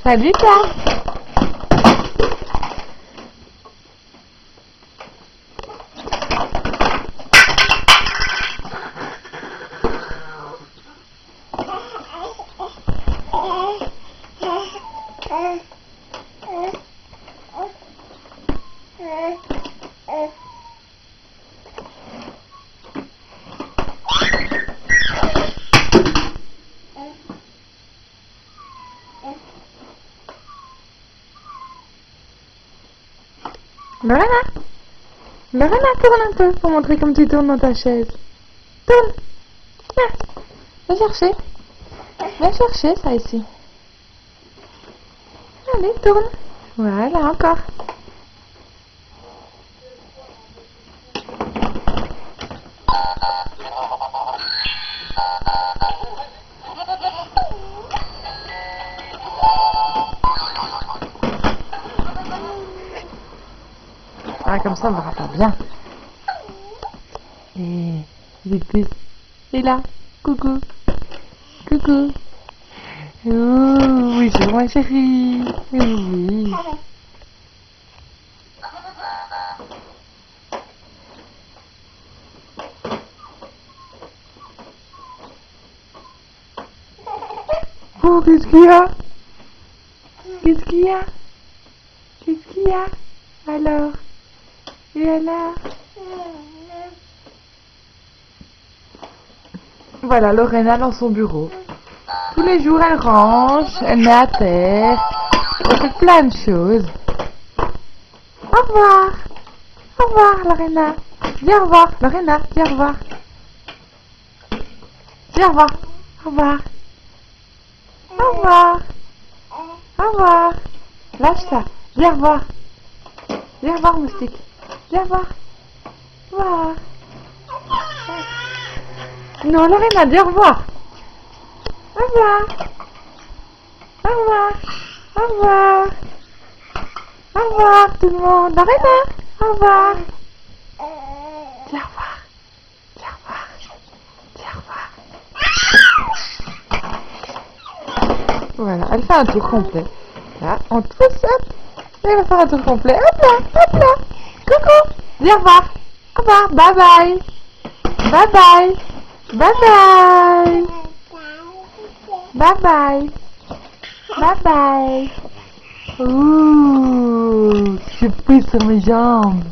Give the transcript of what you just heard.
Salut, Pierre. Lorena, tourne un peu pour montrer comme tu tournes dans ta chaise. Tourne. Viens chercher. Viens chercher ça ici. Allez, tourne. Voilà, encore. Ah, comme ça, on verra pas bien. Et vite. Et là, coucou. Coucou. Oh, oui, c'est moi, chérie. Oui. Oh, qu'est-ce qu'il y a? Qu'est-ce qu'il y a? Qu'est-ce qu'il y a? Alors? Et alors? Voilà, Lorena dans son bureau. Tous les jours, elle range, elle met à terre, elle fait plein de choses. Au revoir. Au revoir, Lorena. Dis au revoir, Lorena, dis au revoir. Dis au revoir. Au revoir. Au revoir. Au revoir. Lâche ça. Dis au revoir. Dis au revoir, moustique. Dis au revoir. Au revoir. Non, Lorena, dis au revoir. Au revoir. Au revoir. Au revoir. Au revoir, tout le monde. Lorena, au revoir. Dis au revoir. Dis au revoir. Dis au revoir. Voilà, elle fait un tour complet. Là, on pousse, hop. Elle va faire un tour complet. Hop là, hop là. Coucou. Dis au revoir. Au revoir. Bye bye. Bye bye. Bye bye. Bye bye. Bye bye. Ouh, je pisse sur mes jambes.